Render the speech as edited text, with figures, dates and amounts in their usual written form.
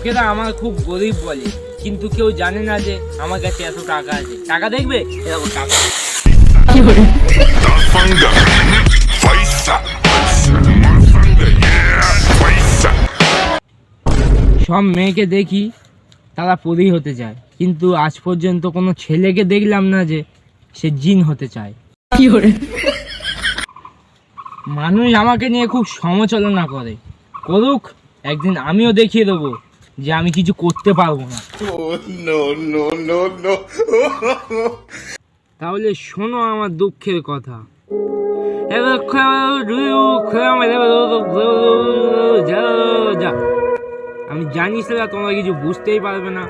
লোকেরা আমার খুব গরিব বলে, কিন্তু কেউ জানে না যে আমার কাছে এত টাকা আছে। টাকা দেখবে, এরকম টাকা। সব মেয়েকে দেখি তারা পরী হতে চায়, কিন্তু আজ পর্যন্ত কোনো ছেলেকে দেখলাম না যে সে জিন হতে চায়। মানুষ আমাকে নিয়ে খুব সমালোচনা করে, করুক, একদিন আমিও দেখিয়ে দেবো যে আমি কিছু করতে পারবো না। তাহলে শোনো আমার দুঃখের কথা। আমি জানি সেটা তোমরা কিছু বুঝতেই পারবে না।